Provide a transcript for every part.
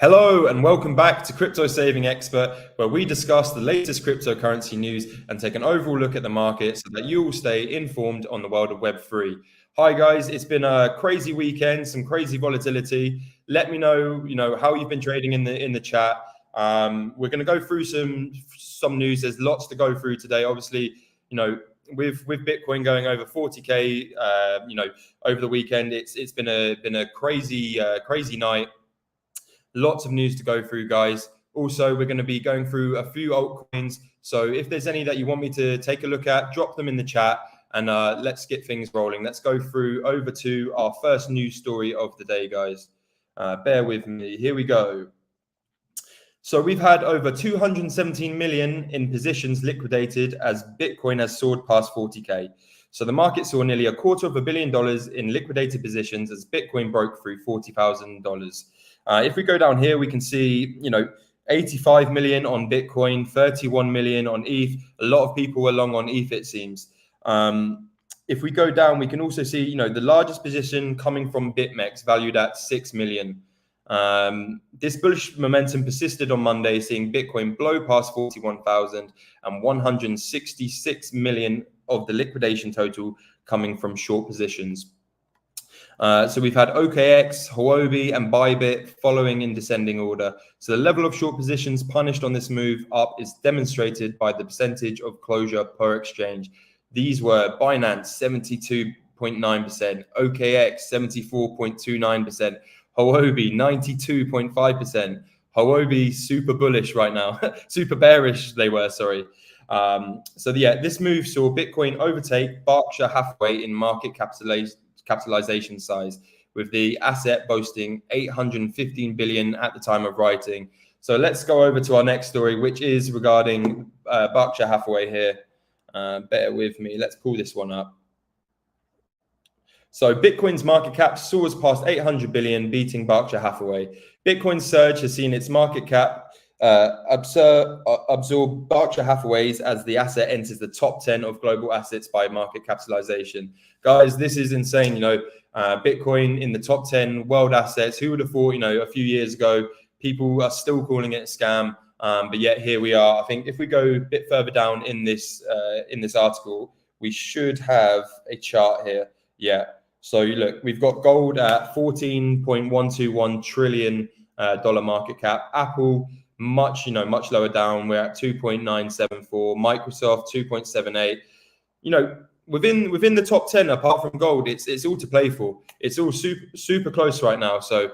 Hello and welcome back to Crypto Saving Expert, where we discuss the latest cryptocurrency news and take an overall look at the market so that you will stay informed on the world of Web3. Hi guys, it's been a crazy weekend, some crazy volatility. Let me know, how you've been trading in the chat. We're going to go through some news. There's lots to go through today. Obviously, with Bitcoin going over 40k, over the weekend, it's been a crazy night. Lots of news to go through, guys. Also, we're going to be going through a few altcoins. So if there's any that you want me to take a look at, drop them in the chat and let's get things rolling. Let's go through over to our first news story of the day, guys. Bear with me. Here we go. So we've had over 217 million in positions liquidated as Bitcoin has soared past 40k. So the market saw nearly $250 million in liquidated positions as Bitcoin broke through $40,000. If we go down here, we can see, 85 million on Bitcoin, 31 million on ETH. A lot of people were long on ETH, it seems. If we go down, we can also see, the largest position coming from BitMEX, valued at 6 million. This bullish momentum persisted on Monday, seeing Bitcoin blow past 41,000 and 166 million of the liquidation total coming from short positions. So we've had OKX, Huobi, and Bybit following in descending order. So the level of short positions punished on this move up is demonstrated by the percentage of closure per exchange. These were Binance 72.9%, OKX 74.29%, Huobi 92.5%. Huobi super bullish right now, super bearish they were, sorry. This move saw Bitcoin overtake Berkshire Hathaway in market capitalization size, with the asset boasting 815 billion at the time of writing. So let's go over to our next story, which is regarding Berkshire Hathaway here. Bear with me. Let's pull this one up. So Bitcoin's market cap soars past 800 billion, beating Berkshire Hathaway. Bitcoin's surge has seen its market cap absorb Berkshire Hathaway's as the asset enters the top 10 of global assets by market capitalization. Guys, this is insane. Bitcoin in the top 10 world assets. Who would have thought, a few years ago, people are still calling it a scam. But yet here we are. I think if we go a bit further down in this article, we should have a chart here. Yeah. So look, we've got gold at $14.121 trillion market cap. Apple, much lower down. We're at 2.974. Microsoft 2.78. Within the top 10, apart from gold, it's all to play for. It's all super close right now. So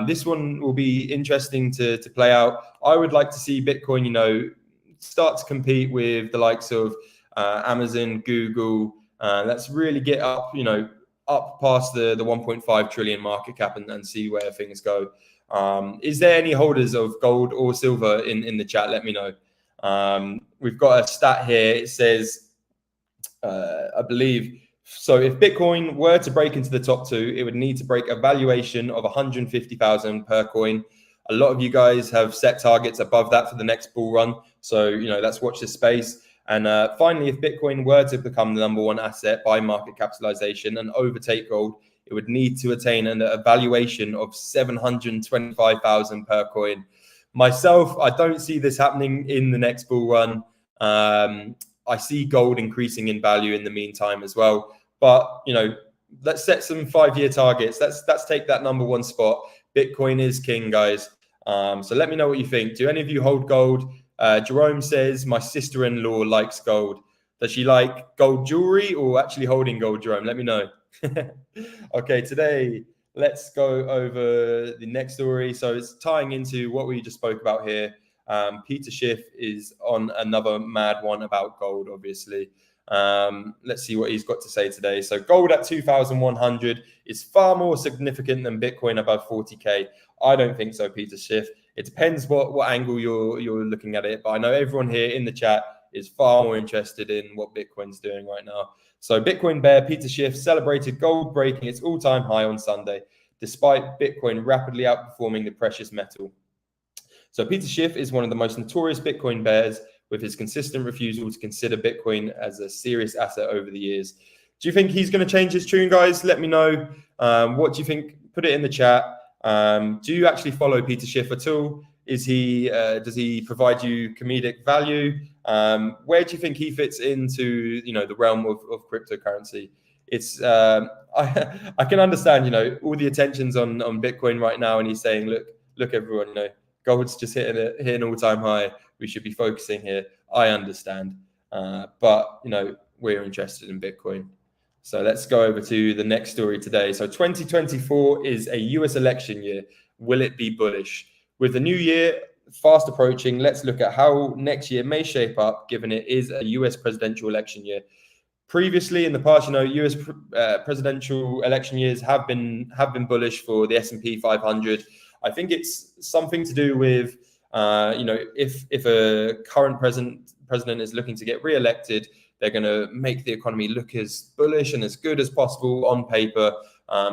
this one will be interesting to play out. I would like to see Bitcoin, start to compete with the likes of Amazon, Google. Let's really get up, up past the 1.5 trillion market cap and see where things go. Is there any holders of gold or silver in the chat? Let me know. We've got a stat here. It says, I believe, so if Bitcoin were to break into the top two, it would need to break a valuation of 150,000 per coin. A lot of you guys have set targets above that for the next bull run. So, let's watch this space. And finally, if Bitcoin were to become the number one asset by market capitalization and overtake gold, it would need to attain a valuation of 725,000 per coin. Myself, I don't see this happening in the next bull run. I see gold increasing in value in the meantime as well. But, let's set some 5-year targets. Let's take that number one spot. Bitcoin is king, guys. So let me know what you think. Do any of you hold gold? Jerome says, my sister-in-law likes gold. Does she like gold jewelry or actually holding gold, Jerome? Let me know. Okay, today, let's go over the next story. So it's tying into what we just spoke about here. Peter Schiff is on another mad one about gold, obviously. Let's see what he's got to say today. So gold at 2,100 is far more significant than Bitcoin above 40k. I don't think so, Peter Schiff. It depends what angle you're looking at it. But I know everyone here in the chat is far more interested in what Bitcoin's doing right now. So Bitcoin bear Peter Schiff celebrated gold breaking its all-time high on Sunday, despite Bitcoin rapidly outperforming the precious metal. So Peter Schiff is one of the most notorious Bitcoin bears, with his consistent refusal to consider Bitcoin as a serious asset over the years. Do you think he's going to change his tune, guys? Let me know. What do you think? Put it in the chat. Do you actually follow Peter Schiff at all? Does he provide you comedic value? Where do you think he fits into the realm of cryptocurrency? It's I can understand all the attention's on Bitcoin right now, and he's saying, look everyone, gold's just hitting an all-time high. We should be focusing here. I understand, but we're interested in Bitcoin. So let's go over to the next story today. So 2024 is a US election year. Will it be bullish? With the new year fast approaching, let's look at how next year may shape up, given it is a US presidential election year. Previously, in the past, US presidential election years have been bullish for the S&P 500. I think it's something to do with, if a current president is looking to get re-elected, they're going to make the economy look as bullish and as good as possible on paper,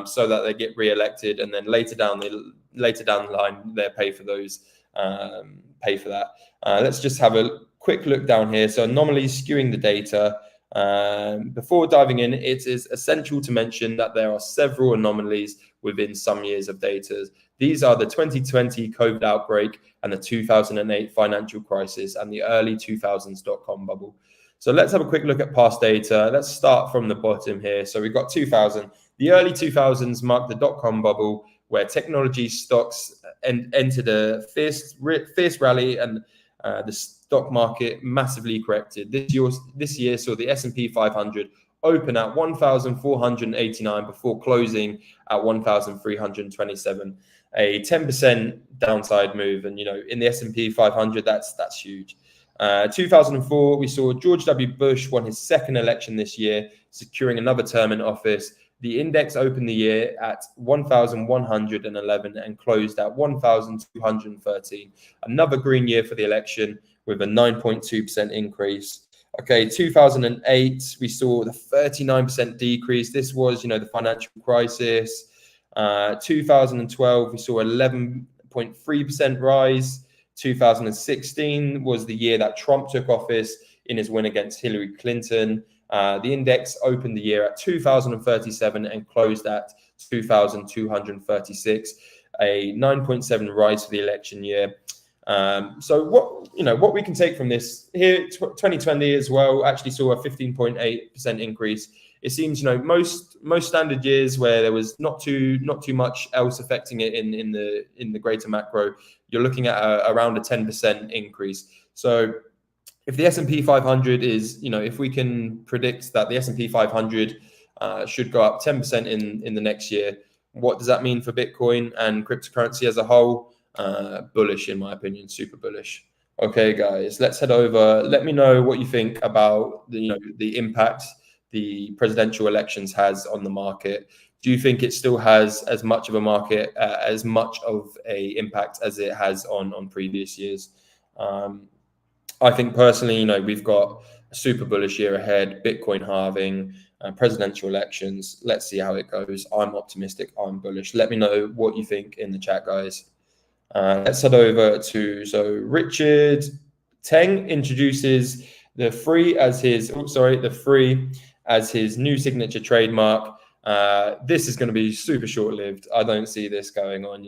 so that they get re-elected, and then later down the line, they pay for that. Let's just have a quick look down here. So anomalies skewing the data. Before diving in, it is essential to mention that there are several anomalies within some years of data. These are the 2020 COVID outbreak and the 2008 financial crisis and the early 2000s dot-com bubble. So let's have a quick look at past data. Let's start from the bottom here. So we've got 2000. The early 2000s marked the dot-com bubble, where technology stocks entered a fierce rally, and the stock market massively corrected. This year saw the S&P 500 open at 1,489 before closing at 1,327, a 10% downside move. And in the S&P 500, that's huge. 2004, we saw George W. Bush won his second election this year, securing another term in office. The index opened the year at 1,111 and closed at 1,213. Another green year for the election with a 9.2% increase. Okay, 2008, we saw the 39% decrease. This was, the financial crisis. 2012, we saw 11.3% rise. 2016 was the year that Trump took office in his win against Hillary Clinton. The index opened the year at 2,037 and closed at 2,236, a 9.7 rise for the election year. So what we can take from this here, 2020 as well actually saw a 15.8% increase. It seems most standard years where there was not too much else affecting it in the greater macro, you're looking at around a 10% increase. So if the S&P 500 is, if we can predict that the S&P 500 should go up 10% in the next year, what does that mean for Bitcoin and cryptocurrency as a whole? Bullish, in my opinion, super bullish. Okay, guys, let's head over. Let me know what you think about the impact the presidential elections has on the market. Do you think it still has as much of a market, as much of a impact as it has on previous years? I think personally, we've got a super bullish year ahead, Bitcoin halving, presidential elections. Let's see how it goes. I'm optimistic. I'm bullish. Let me know what you think in the chat, guys. Let's head over to, Richard Teng introduces the free as his new signature trademark. This is going to be super short-lived. I don't see this going on.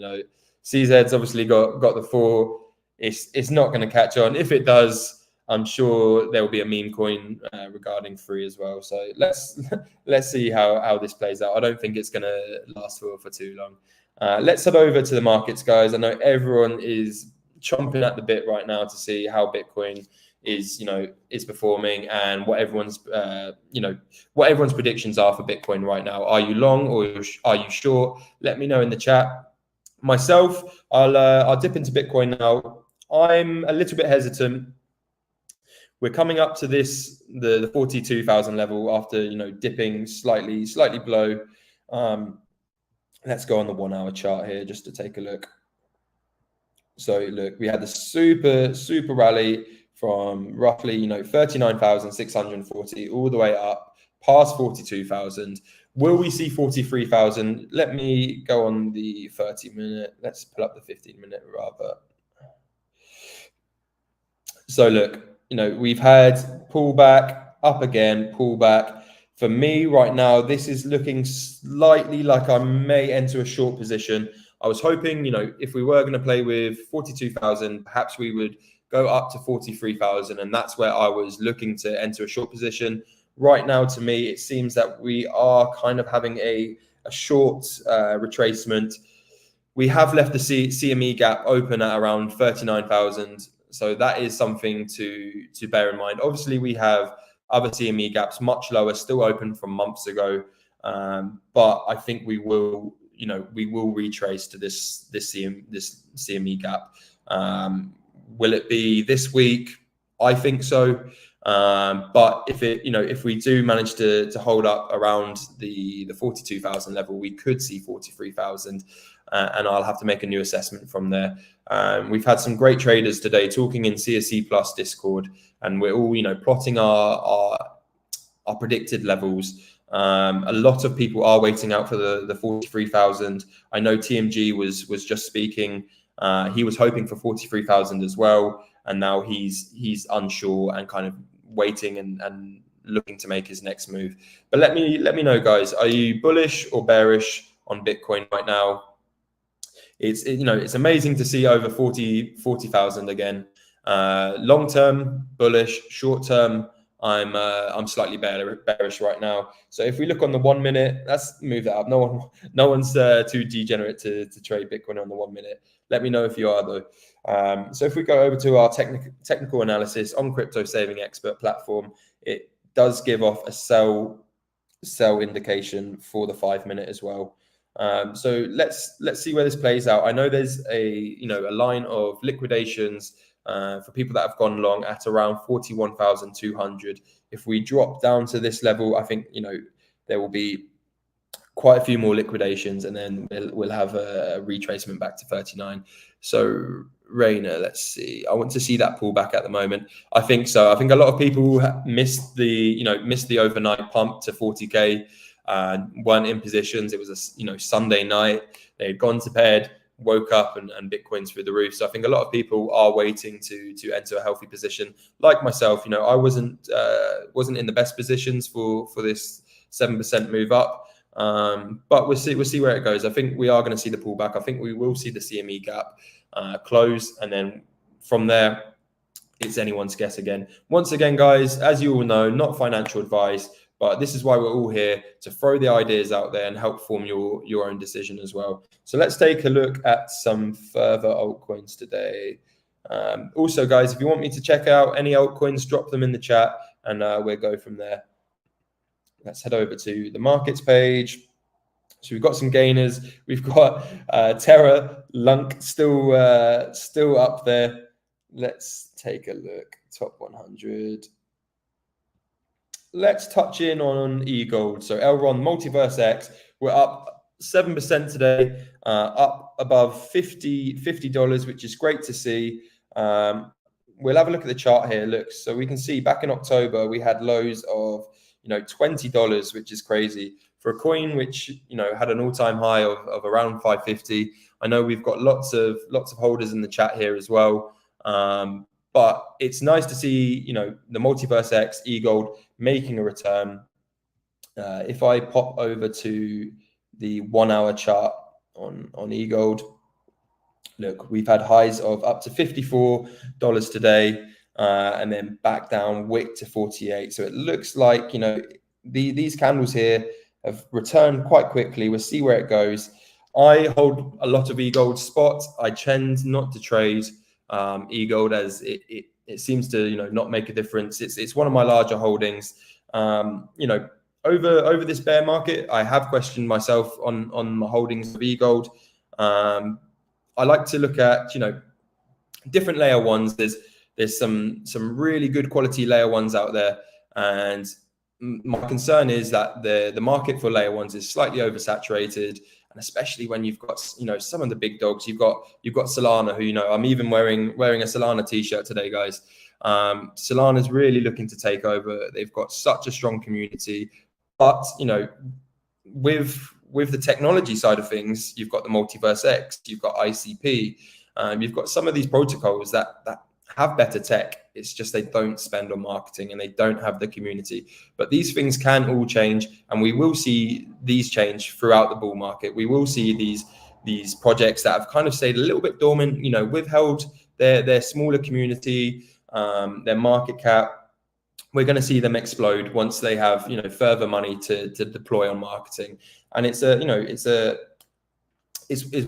CZ's obviously got the 4. It's not going to catch on. If it does, I'm sure there will be a meme coin regarding free as well. So let's see how this plays out. I don't think it's going to last for too long. Let's head over to the markets, guys. I know everyone is chomping at the bit right now to see how Bitcoin is performing and what everyone's predictions are for Bitcoin right now. Are you long or are you short? Let me know in the chat. Myself, I'll dip into Bitcoin now. I'm a little bit hesitant. We're coming up to the 42,000 level after dipping slightly below. Let's go on the 1 hour chart here just to take a look. So look, we had the super rally from roughly 39,640 all the way up past 42,000. Will we see 43,000? Let me go on the 30-minute. Let's pull up the 15-minute rather. So look, we've had pullback, up again, pullback. For me right now, this is looking slightly like I may enter a short position. I was hoping, if we were going to play with 42,000, perhaps we would go up to 43,000, and that's where I was looking to enter a short position. Right now, to me, it seems that we are kind of having a short retracement. We have left the CME gap open at around 39,000. So that is something to bear in mind. Obviously, we have other CME gaps much lower, still open from months ago. But I think we will retrace to this CME gap. Will it be this week? I think so. But if we do manage to hold up around the 42,000 level, we could see 43,000, and I'll have to make a new assessment from there. We've had some great traders today talking in CSE Plus Discord, and we're all plotting our predicted levels. A lot of people are waiting out for the 43,000. I know TMG was just speaking. He was hoping for 43,000 as well, and now he's unsure and kind of waiting and looking to make his next move. But let me know, guys. Are you bullish or bearish on Bitcoin right now? It's amazing to see over 40,000 again. Long term bullish, short term I'm slightly bearish right now. So if we look on the 1 minute, let's move that up. No one's too degenerate to trade Bitcoin on the 1 minute. Let me know if you are though. So if we go over to our technical analysis on Crypto Saving Expert platform, it does give off a sell indication for the 5 minute as well. So let's see where this plays out. I know there's a line of liquidations for people that have gone long at around 41,200. If we drop down to this level, I think there will be quite a few more liquidations, and then we'll have a retracement back to 39. So Rainer, let's see. I want to see that pullback at the moment. I think so. I think a lot of people missed the overnight pump to 40k. Weren't in positions. It was a Sunday night. They had gone to bed, woke up, and Bitcoin's through the roof. So I think a lot of people are waiting to enter a healthy position. Like myself, I wasn't in the best positions for this 7% move up. But we'll see where it goes. I think we are going to see the pullback. I think we will see the CME gap close, and then from there, it's anyone's guess again. Once again, guys, as you all know, not financial advice, but this is why we're all here, to throw the ideas out there and help form your own decision as well. So let's take a look at some further altcoins today. Also, guys, if you want me to check out any altcoins, drop them in the chat, and we'll go from there. Let's head over to the markets page. So we've got some gainers. We've got Terra, Lunk still up there. Let's take a look. Top 100. Let's touch in on eGold. So Elron, Multiverse X, we're up 7% today, up above $50, which is great to see. We'll have a look at the chart here. Look, so we can see back in October we had lows of $20, which is crazy for a coin which had an all-time high of around 550. I know we've got lots of holders in the chat here as well. But it's nice to see, the Multiverse X eGold making a return. If I pop over to the 1 hour chart on eGold, look, we've had highs of up to $54 today, and then back down, wick to 48. So it looks like, these candles here have returned quite quickly. We'll see where it goes. I hold a lot of eGold spot. I tend not to trade eGold, as it seems to not make a difference. It's one of my larger holdings. Over this bear market, I have questioned myself on my holdings of eGold. I like to look at different layer ones. There's some really good quality layer ones out there, and my concern is that the market for layer ones is slightly oversaturated. And especially when you've got, some of the big dogs, you've got Solana, who, I'm even wearing a Solana t-shirt today, guys. Solana's really looking to take over. They've got such a strong community, but, with the technology side of things, you've got the Multiverse X, you've got ICP, you've got some of these protocols that have better tech. It's just they don't spend on marketing and they don't have the community. But these things can all change, and we will see these change throughout the bull market. We will see these these projects that have kind of stayed a little bit dormant, you know, withheld their smaller community, their market cap. We're going to see them explode once they have, you know, further money to deploy on marketing. And it's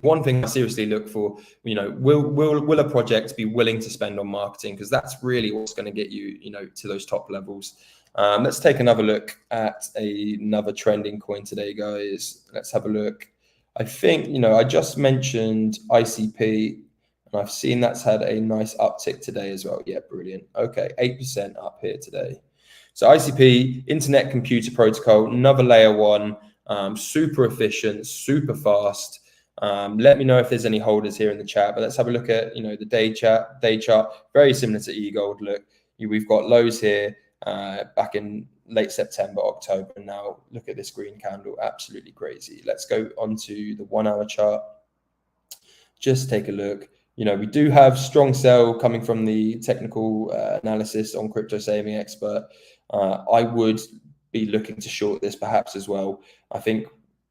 one thing I seriously look for. You know, will a project be willing to spend on marketing? Because that's really what's going to get you, you know, to those top levels. Let's take another look at another trending coin today, guys. Let's have a look. I think, you know, I just mentioned ICP, and I've seen that's had a nice uptick today as well. Yeah, brilliant. Okay, 8% up here today. So ICP, Internet Computer Protocol, another layer one, super efficient, super fast. Let me know if there's any holders here in the chat, but let's have a look at, you know, the day chart, very similar to eGold. Look, we've got lows here back in late September, October. Now look at this green candle, absolutely crazy. Let's go onto the 1 hour chart. Just take a look. You know, we do have strong sell coming from the technical analysis on Crypto Saving Expert. I would be looking to short this perhaps as well. I think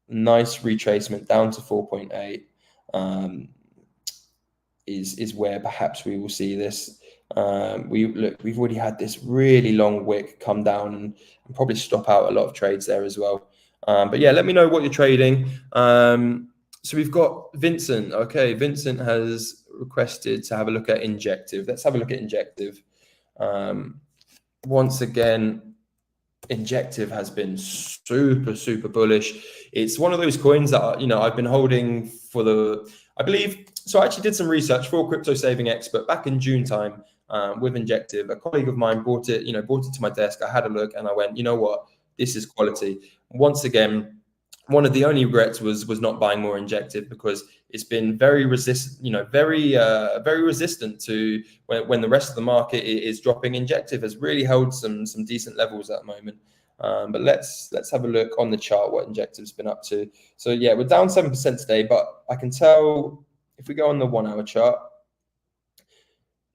nice retracement down to 4.8 is where perhaps we will see this. We've already had this really long wick come down and probably stop out a lot of trades there as well. But yeah, let me know what you're trading. So we've got Vincent. Okay, Vincent has requested to have a look at Injective. Let's have a look at Injective. Once again, Injective has been super bullish. It's one of those coins that, you know, I've been holding for I believe, so I actually did some research for Crypto Saving Expert back in June time with Injective. A colleague of mine brought it to my desk. I had a look and I went, you know what, this is quality. Once again, one of the only regrets was not buying more Injective, because it's been very resistant, very resistant to when the rest of the market is dropping. Injective has really held some decent levels at the moment. But let's have a look on the chart what Injective's been up to. So yeah, we're down 7% today, but I can tell if we go on the 1 hour chart,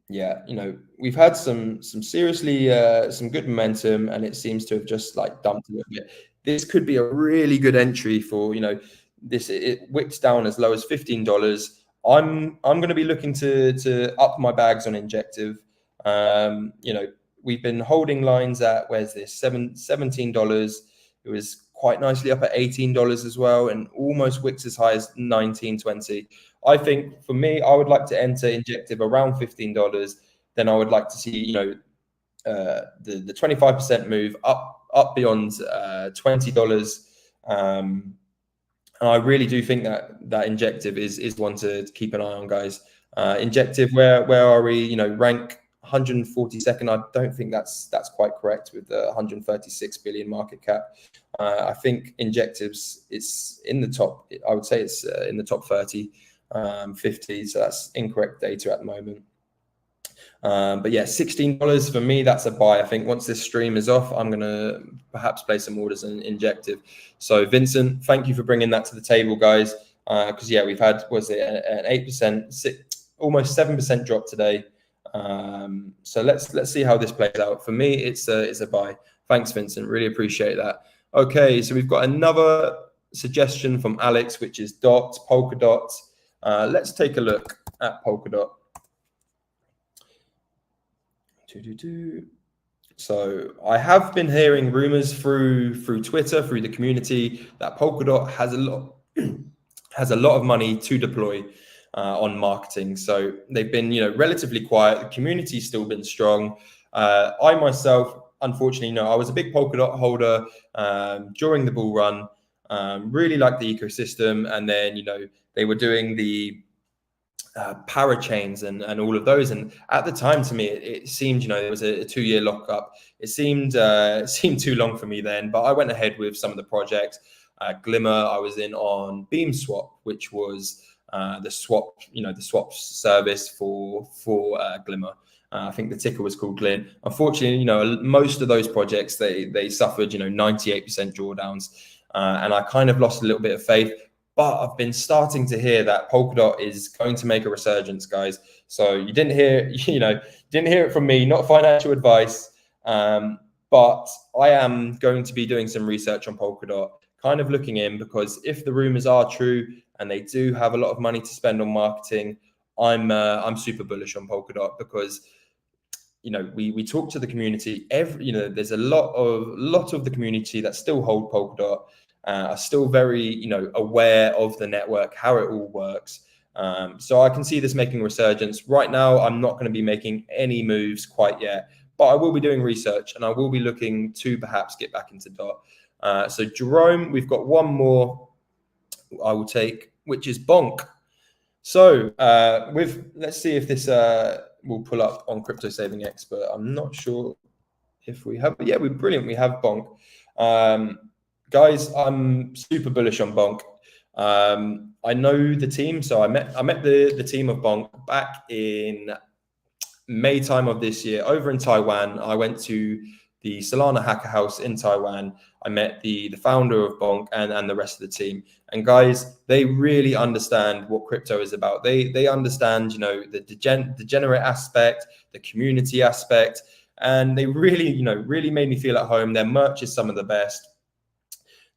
yeah, you know, we've had some seriously some good momentum, and it seems to have just like dumped a little bit. This could be a really good entry for, you know, this. It wicks down as low as $15. I'm going to be looking to up my bags on Injective. You know, we've been holding lines at, where's this, $17. It was quite nicely up at $18 as well, and almost wicks as high as $19, $20. I think for me, I would like to enter Injective around $15. Then I would like to see, you know, the 25% move up beyond $20. And I really do think that Injective is one to keep an eye on, guys. Injective, where are we? You know, rank 142nd. I don't think that's quite correct with the 136 billion market cap. I think Injective's it's in the top. I would say it's in the top 30, 50. So that's incorrect data at the moment. But yeah, $16 for me, that's a buy. I think once this stream is off, I'm going to perhaps place some orders in Injective. So Vincent, thank you for bringing that to the table, guys. Because yeah, we've had, was it an 8%, almost 7% drop today. So let's see how this plays out. For me, it's a buy. Thanks, Vincent. Really appreciate that. Okay, so we've got another suggestion from Alex, which is Polkadot. Let's take a look at Polkadot. So I have been hearing rumors through Twitter, through the community, that Polkadot has a lot of money to deploy on marketing. So they've been, you know, relatively quiet. The community's still been strong. I myself, unfortunately, no, I was a big Polkadot holder during the bull run. Really liked the ecosystem, and then, you know, they were doing the parachains and all of those, and at the time, to me, it seemed, you know, there was a 2-year lockup. It seemed too long for me then, but I went ahead with some of the projects. Glimmer, I was in on BeamSwap, which was the swap service for Glimmer. I think the ticker was called Glyn. Unfortunately, you know, most of those projects, they suffered, you know, 98% drawdowns, and I kind of lost a little bit of faith. But I've been starting to hear that Polkadot is going to make a resurgence, guys. So you didn't hear it from me, not financial advice. But I am going to be doing some research on Polkadot. kind of looking in, because if the rumors are true and they do have a lot of money to spend on marketing, I'm super bullish on Polkadot, because we talk to the community. There's a lot of the community that still hold Polkadot, are still very aware of the network, how it all works. So I can see this making a resurgence. Right now, I'm not going to be making any moves quite yet, but I will be doing research and I will be looking to perhaps get back into DOT. So Jerome, we've got one more I will take, which is Bonk. So let's see if this will pull up on Crypto Saving Expert. I'm not sure if we have, yeah, brilliant. We have Bonk. Guys, I'm super bullish on Bonk. I know the team, so I met the team of Bonk back in May time of this year over in Taiwan. I went to the Solana Hacker House in Taiwan. I met the founder of Bonk and the rest of the team. And guys, they really understand what crypto is about. They understand, the degenerate aspect, the community aspect, and they really, really made me feel at home. Their merch is some of the best.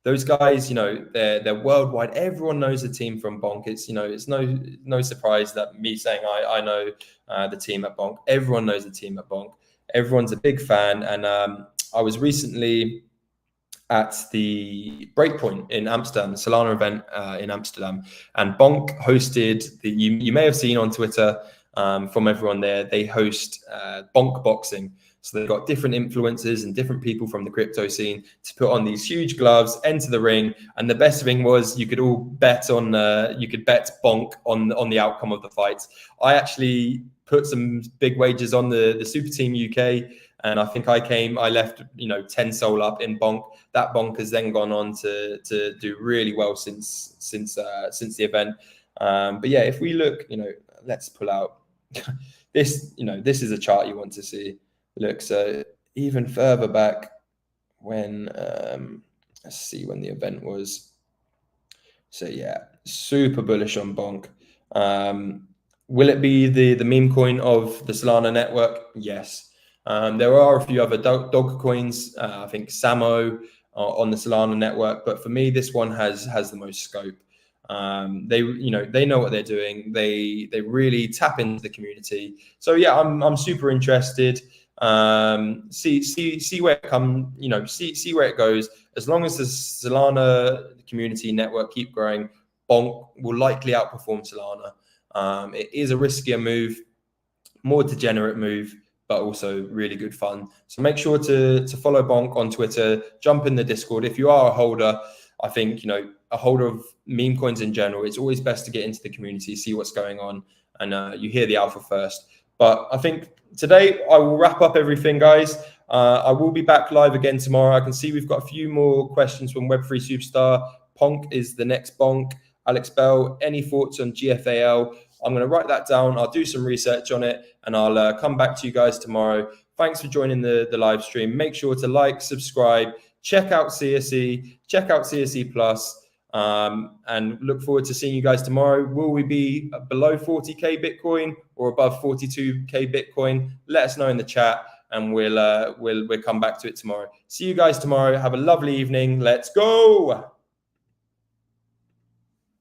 Those guys, they're worldwide. Everyone knows the team from Bonk. It's no surprise that me saying I know the team at Bonk. Everyone knows the team at Bonk. Everyone's a big fan. And I was recently at the Breakpoint in Amsterdam, the Solana event in Amsterdam, and Bonk hosted you may have seen on Twitter from everyone there. They host Bonk Boxing. So they've got different influencers and different people from the crypto scene to put on these huge gloves, enter the ring. And the best thing was you could all bet on, you could bet Bonk on the outcome of the fights. I actually put some big wagers on the Super Team UK. And I think I left, 10 soul up in Bonk. That Bonk has then gone on to do really well since the event. But yeah, if we look, let's pull out this, this is a chart you want to see. Look, so even further back when, let's see when the event was. So yeah, super bullish on Bonk. Will it be the meme coin of the Solana network? Yes. There are a few other dog coins. I think Samo on the Solana network, but for me, this one has the most scope. They know what they're doing. They really tap into the community. So yeah, I'm super interested. See where it see where it goes. As long as the Solana community network keep growing, Bonk will likely outperform Solana. It is a riskier move, more degenerate move, but also really good fun. So make sure to follow Bonk on Twitter, jump in the Discord. If you are a holder, I think, a holder of meme coins in general, it's always best to get into the community, see what's going on, and you hear the alpha first. But I think today I will wrap up everything, guys. I will be back live again tomorrow. I can see we've got a few more questions from Web3 Superstar. Ponk is the next Bonk. Alex Bell, any thoughts on GFAL? I'm going to write that down. I'll do some research on it, and I'll come back to you guys tomorrow. Thanks for joining the live stream. Make sure to like, subscribe, check out CSE, check out CSE Plus. And look forward to seeing you guys tomorrow. Will we be below 40k Bitcoin or above 42k Bitcoin? Let us know in the chat, and we'll come back to it tomorrow. See you guys tomorrow. Have a lovely evening. Let's go.